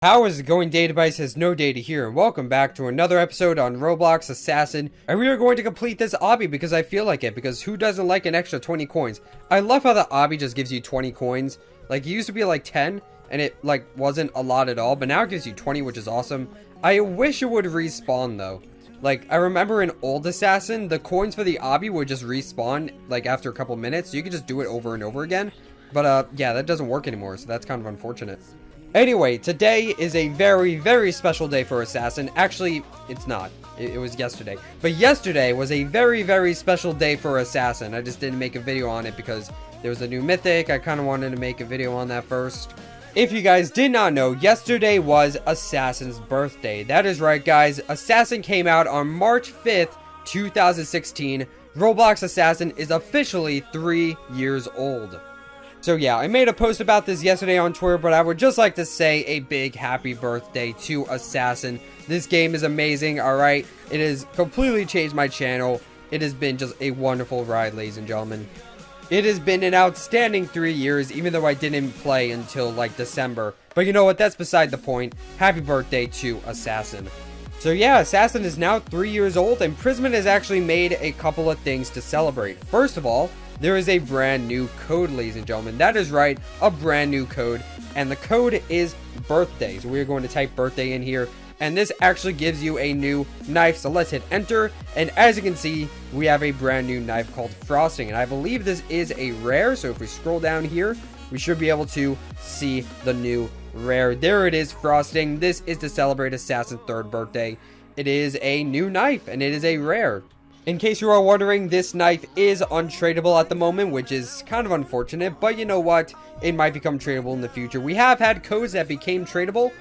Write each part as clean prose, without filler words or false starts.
How is it going? Database has no data here, and welcome back to another episode on Roblox Assassin. And we are going to complete this obby because I feel like it, because who doesn't like an extra 20 coins? I love how the obby just gives you 20 coins. Like, it used to be like 10, and it like wasn't a lot at all, but now it gives you 20, which is awesome. I wish it would respawn though. Like, I remember in old Assassin, the coins for the obby would just respawn like after a couple minutes, so you could just do it over and over again. But yeah, that doesn't work anymore, so that's kind of unfortunate. Anyway, today is a very, very special day for Assassin. Actually, it's not. It was yesterday. But yesterday was a very, very special day for Assassin. I just didn't make a video on it because there was a new mythic. I kind of wanted to make a video on that first. If you guys did not know, yesterday was Assassin's birthday. That is right, guys. Assassin came out on March 5th, 2016. Roblox Assassin is officially 3 years old. So yeah, I made a post about this yesterday on Twitter, but I would just like to say a big happy birthday to Assassin. This game is amazing, alright? It has completely changed my channel. It has been just a wonderful ride, ladies and gentlemen. It has been an outstanding 3 years, even though I didn't play until like December. But you know what, that's beside the point. Happy birthday to Assassin. So yeah, Assassin is now 3 years old, and Prism has actually made a couple of things to celebrate. First of all, there is a brand new code, ladies and gentlemen. That is right, a brand new code. And the code is birthday. So we're going to type birthday in here. And this actually gives you a new knife. So let's hit enter. And as you can see, we have a brand new knife called Frosting. And I believe this is a rare. So if we scroll down here, we should be able to see the new rare. There it is, Frosting. This is to celebrate Assassin's 3rd birthday. It is a new knife and it is a rare. In case you are wondering, this knife is untradeable at the moment, which is kind of unfortunate, but you know what? It might become tradable in the future. We have had codes that became tradable,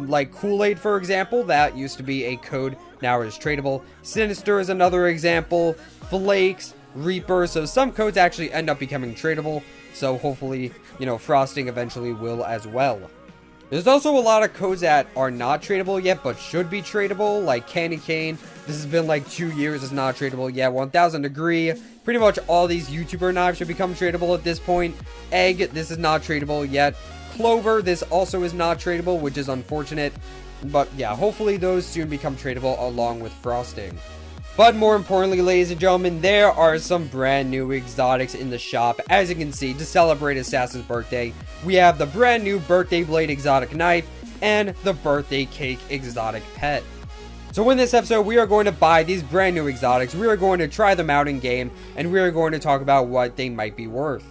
like Kool-Aid, for example. That used to be a code, now it is tradable. Sinister is another example. Flakes, Reaper, so some codes actually end up becoming tradable, so hopefully, you know, Frosting eventually will as well. There's also a lot of codes that are not tradable yet, but should be tradable, like Candy Cane. This has been like 2 years, it's not tradable yet. 1000 Degree, pretty much all these YouTuber knives should become tradable at this point. Egg, this is not tradable yet. Clover, this also is not tradable, which is unfortunate. But yeah, hopefully those soon become tradable along with Frosting. But more importantly, ladies and gentlemen, there are some brand new exotics in the shop. As you can see, to celebrate Assassin's birthday, we have the brand new Birthday Blade exotic knife and the Birthday Cake exotic pet. So in this episode, we are going to buy these brand new exotics. We are going to try them out in game, and we are going to talk about what they might be worth.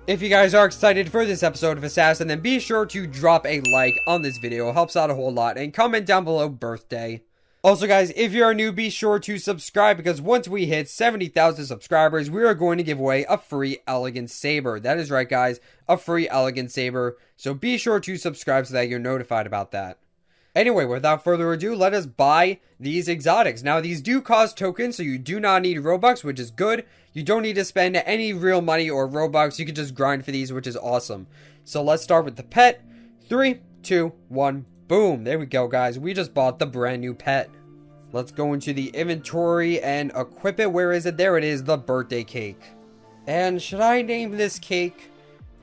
If you guys are excited for this episode of Assassin, then be sure to drop a like on this video. It helps out a whole lot, and comment down below birthday. Also guys, if you are new, be sure to subscribe, because once we hit 70,000 subscribers, we are going to give away a free elegant saber. That is right guys, a free elegant saber. So be sure to subscribe so that you're notified about that. Anyway, without further ado, let us buy these exotics. Now these do cost tokens, so you do not need Robux, which is good. You don't need to spend any real money or Robux. You can just grind for these, which is awesome. So let's start with the pet. 3, 2, 1. Boom, there we go guys, we just bought the brand new pet. Let's go into the inventory and equip it. Where is it? There it is, the birthday cake. And should I name this cake?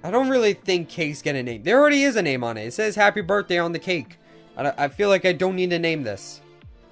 I don't really think cakes get a name. There already is a name on it. It says happy birthday on the cake. I feel like I don't need to name this.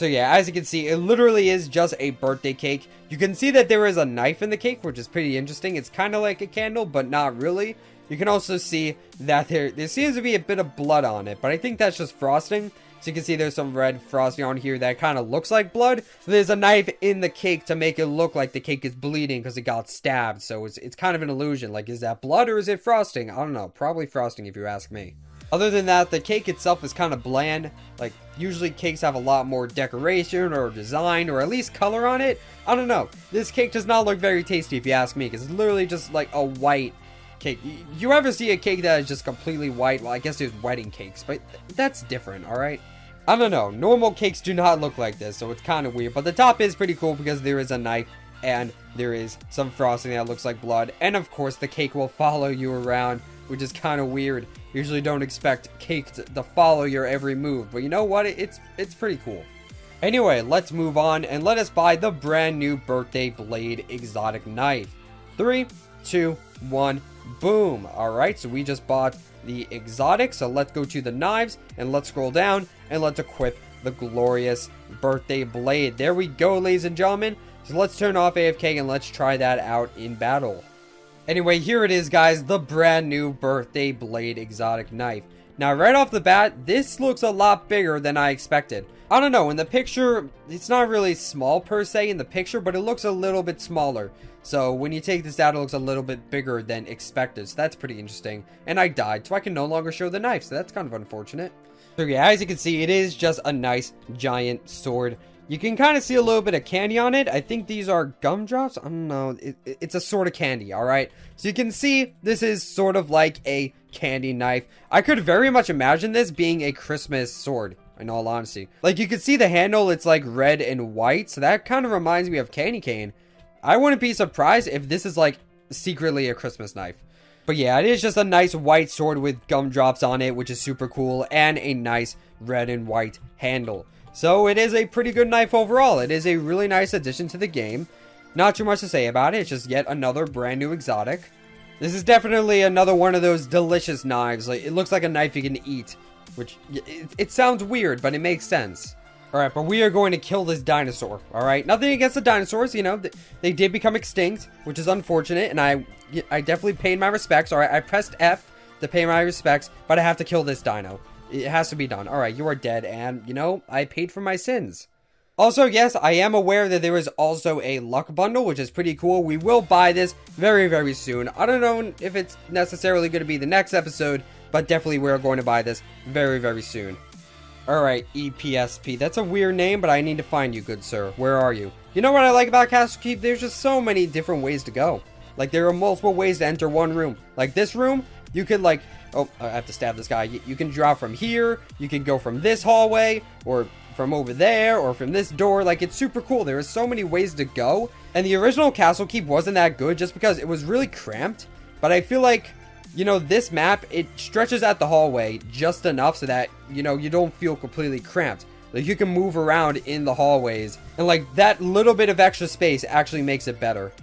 So yeah, as you can see, it literally is just a birthday cake. You can see that there is a knife in the cake, which is pretty interesting. It's kind of like a candle, but not really. You can also see that there seems to be a bit of blood on it, but I think that's just frosting. So you can see there's some red frosting on here that kind of looks like blood. So there's a knife in the cake to make it look like the cake is bleeding because it got stabbed. So it's kind of an illusion. Like, is that blood or is it frosting? I don't know. Probably frosting if you ask me. Other than that, the cake itself is kind of bland. Like, usually cakes have a lot more decoration or design or at least color on it. I don't know. This cake does not look very tasty if you ask me, because it's literally just like a white cake. You ever see a cake that is just completely white? Well, I guess there's wedding cakes, but that's different, alright? I don't know. Normal cakes do not look like this, so it's kind of weird. But the top is pretty cool because there is a knife and there is some frosting that looks like blood. And of course, the cake will follow you around, which is kind of weird. Usually don't expect cake to follow your every move, but you know what? It's pretty cool. Anyway, let's move on and let us buy the brand new Birthday Blade exotic knife. 3, 2, 1, boom. Alright, so we just bought the exotic. So let's go to the knives and let's scroll down and let's equip the glorious birthday blade. There we go, ladies and gentlemen. So let's turn off AFK and let's try that out in battle. Anyway, here it is, guys, the brand new birthday blade exotic knife. Now, right off the bat, this looks a lot bigger than I expected. I don't know, in the picture, it's not really small per se in the picture, but it looks a little bit smaller. So when you take this out, it looks a little bit bigger than expected. So that's pretty interesting. And I died, so I can no longer show the knife. So that's kind of unfortunate. So yeah, as you can see, it is just a nice giant sword. You can kind of see a little bit of candy on it. I think these are gumdrops. I don't know. It's a sort of candy, alright? So you can see this is sort of like a candy knife. I could very much imagine this being a Christmas sword, in all honesty. Like, you can see the handle, it's like red and white. So that kind of reminds me of candy cane. I wouldn't be surprised if this is like secretly a Christmas knife. But yeah, it is just a nice white sword with gumdrops on it, which is super cool. And a nice red and white handle. So it is a pretty good knife overall. It is a really nice addition to the game. Not too much to say about it. It's just yet another brand new exotic. This is definitely another one of those delicious knives. Like, it looks like a knife you can eat. Which, it sounds weird, but it makes sense. Alright, but we are going to kill this dinosaur. Alright, nothing against the dinosaurs. You know, they did become extinct, which is unfortunate. And I definitely paid my respects. Alright, I pressed F to pay my respects. But I have to kill this dino. It has to be done. Alright, you are dead, and, you know, I paid for my sins. Also, yes, I am aware that there is also a luck bundle, which is pretty cool. We will buy this very, very soon. I don't know if it's necessarily going to be the next episode, but definitely we're going to buy this very, very soon. Alright, EPSP. That's a weird name, but I need to find you, good sir. Where are you? You know what I like about Castle Keep? There's just so many different ways to go. Like, there are multiple ways to enter one room. Like, this room, you could, like... Oh, I have to stab this guy. You can drop from here. You can go from this hallway, or from over there, or from this door. Like, it's super cool. There are so many ways to go. And the original Castle Keep wasn't that good just because it was really cramped. But I feel like, you know, this map, it stretches out the hallway just enough so that, you know, you don't feel completely cramped. Like, you can move around in the hallways. And, like, that little bit of extra space actually makes it better.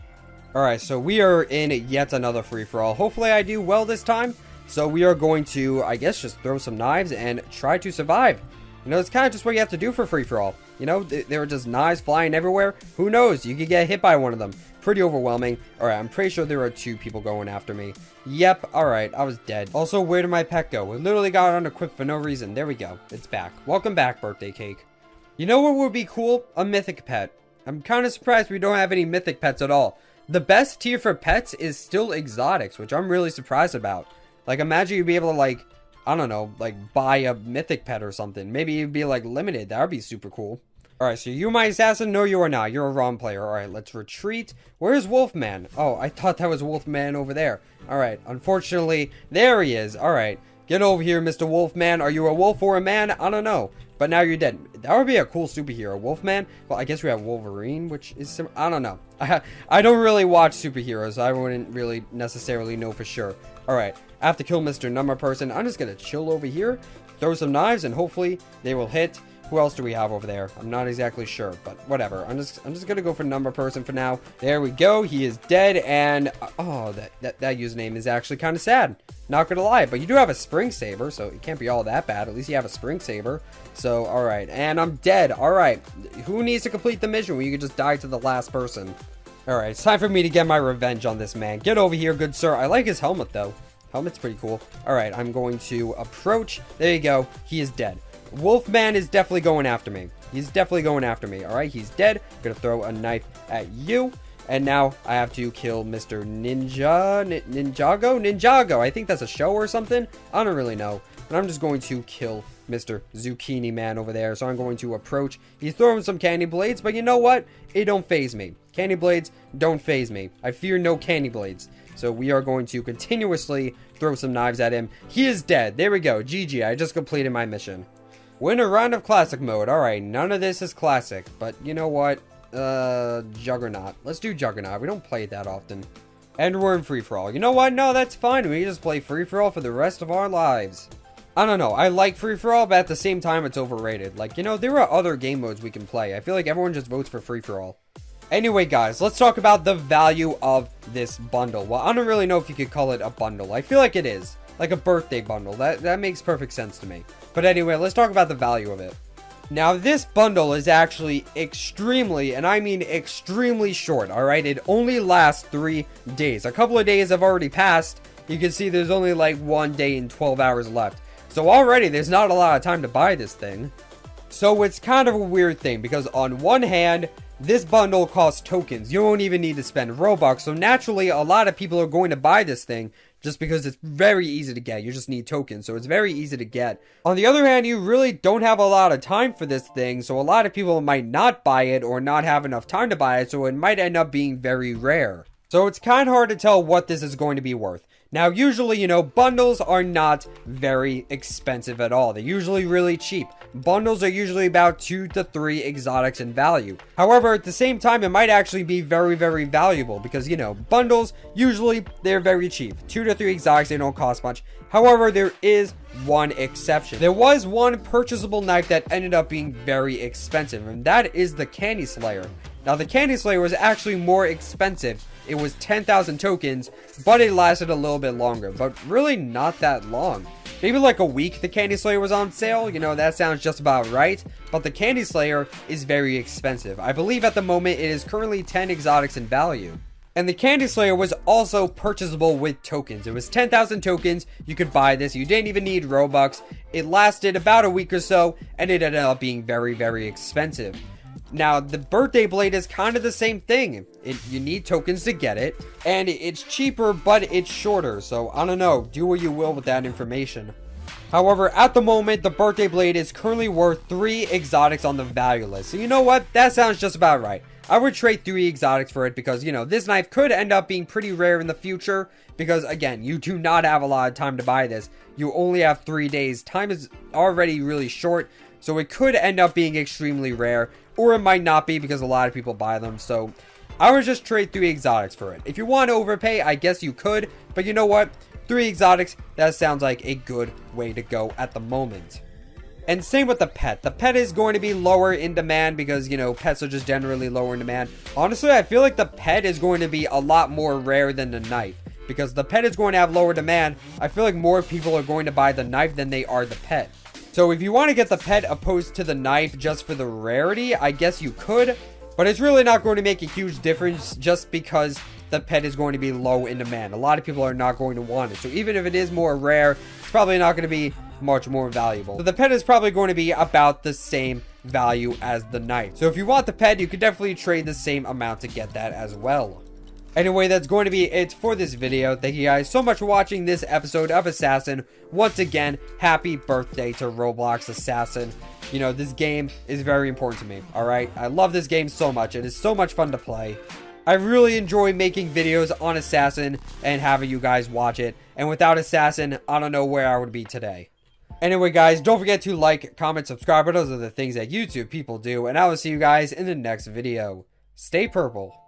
Alright, so we are in yet another free-for-all. Hopefully I do well this time. So we are going to, I guess, just throw some knives and try to survive. You know, it's kind of just what you have to do for free-for-all. You know, there are just knives flying everywhere. Who knows? You could get hit by one of them. Pretty overwhelming. Alright, I'm pretty sure there are 2 people going after me. Yep, alright, I was dead. Also, where did my pet go? It literally got unequipped for no reason. There we go. It's back. Welcome back, birthday cake. You know what would be cool? A mythic pet. I'm kind of surprised we don't have any mythic pets at all. The best tier for pets is still exotics, which I'm really surprised about. Like, imagine you'd be able to, like, I don't know, like, buy a mythic pet or something. Maybe you'd be, like, limited. That would be super cool. Alright, so you my assassin? No, you are not. You're a wrong player. Alright, let's retreat. Where's Wolfman? Oh, I thought that was Wolfman over there. Alright, unfortunately, there he is. Alright, get over here, Mr. Wolfman. Are you a wolf or a man? I don't know. But now you're dead. That would be a cool superhero. Wolfman? Well, I guess we have Wolverine, which is... I don't know. I don't really watch superheroes, so I wouldn't really necessarily know for sure. Alright, I have to kill Mr. Number Person. I'm just gonna chill over here, throw some knives, and hopefully they will hit. Who else do we have over there? I'm not exactly sure, but whatever. I'm just gonna go for Number Person for now. There we go. He is dead, and oh, that username is actually kind of sad. Not gonna lie, but you do have a Spring Saber, so it can't be all that bad. At least you have a Spring Saber. So, alright, and I'm dead. Alright, who needs to complete the mission when you can just die to the last person? Alright, it's time for me to get my revenge on this man. Get over here, good sir. I like his helmet, though. Helmet's pretty cool. Alright, I'm going to approach. There you go. He is dead. Wolfman is definitely going after me. He's definitely going after me. Alright, he's dead. I'm going to throw a knife at you. And now I have to kill Mr. Ninjago? I think that's a show or something. I don't really know. And I'm just going to kill Mr. Zucchini Man over there. So I'm going to approach. He's throwing some candy blades, but you know what? It don't phase me. Candy blades don't phase me. I fear no candy blades. So we are going to continuously throw some knives at him. He is dead. There we go. GG. I just completed my mission. Win a round of classic mode. Alright, none of this is classic. But you know what? Juggernaut. Let's do Juggernaut. We don't play it that often. And we're in free-for-all. You know what? No, that's fine. We just play free-for-all for the rest of our lives. I don't know. I like free-for-all, but at the same time, it's overrated. Like, you know, there are other game modes we can play. I feel like everyone just votes for free-for-all. Anyway, guys, let's talk about the value of this bundle. Well, I don't really know if you could call it a bundle. I feel like it is. like a birthday bundle. That makes perfect sense to me. But anyway, let's talk about the value of it. Now, this bundle is actually extremely, and I mean extremely short, alright? It only lasts 3 days. A couple of days have already passed. You can see there's only like 1 day and 12 hours left. So already, there's not a lot of time to buy this thing. So it's kind of a weird thing, because on one hand, this bundle costs tokens. You don't even need to spend Robux. So naturally, a lot of people are going to buy this thing just because it's very easy to get. You just need tokens, so it's very easy to get. On the other hand, you really don't have a lot of time for this thing, so a lot of people might not buy it or not have enough time to buy it, so it might end up being very rare. So it's kind of hard to tell what this is going to be worth. Now, usually, you know, bundles are not very expensive at all. They're usually really cheap. Bundles are usually about 2 to 3 exotics in value. However, at the same time, it might actually be very, very valuable because, you know, bundles, usually, they're very cheap. 2 to 3 exotics, they don't cost much. However, there is one exception. There was one purchasable knife that ended up being very expensive, and that is the Candy Slayer. Now, the Candy Slayer was actually more expensive. It was 10,000 tokens, but it lasted a little bit longer, but really not that long. Maybe like a week the Candy Slayer was on sale, you know, that sounds just about right, but the Candy Slayer is very expensive. I believe at the moment it is currently 10 exotics in value. And the Candy Slayer was also purchasable with tokens. It was 10,000 tokens, you could buy this, you didn't even need Robux. It lasted about a week or so, and it ended up being very, very expensive. Now, the birthday blade is kind of the same thing. You need tokens to get it, and it's cheaper, but it's shorter. So, I don't know, do what you will with that information. However, at the moment, the birthday blade is currently worth 3 exotics on the value list. So, you know what? That sounds just about right. I would trade 3 exotics for it because, you know, this knife could end up being pretty rare in the future. Because, again, you do not have a lot of time to buy this. You only have 3 days. Time is already really short. So it could end up being extremely rare, or it might not be because a lot of people buy them. So I would just trade 3 exotics for it. If you want to overpay, I guess you could, but you know what? 3 exotics, that sounds like a good way to go at the moment. And same with the pet. The pet is going to be lower in demand because, you know, pets are just generally lower in demand. Honestly, I feel like the pet is going to be a lot more rare than the knife. Because the pet is going to have lower demand, I feel like more people are going to buy the knife than they are the pet. So if you want to get the pet opposed to the knife just for the rarity, I guess you could. But it's really not going to make a huge difference just because the pet is going to be low in demand. A lot of people are not going to want it. So even if it is more rare, it's probably not going to be much more valuable. So the pet is probably going to be about the same value as the knife. So if you want the pet, you could definitely trade the same amount to get that as well. Anyway, that's going to be it for this video. Thank you guys so much for watching this episode of Assassin. Once again, happy birthday to Roblox Assassin. You know, this game is very important to me, alright? I love this game so much. It is so much fun to play. I really enjoy making videos on Assassin and having you guys watch it. And without Assassin, I don't know where I would be today. Anyway, guys, don't forget to like, comment, subscribe. Those are the things that YouTube people do. And I will see you guys in the next video. Stay purple.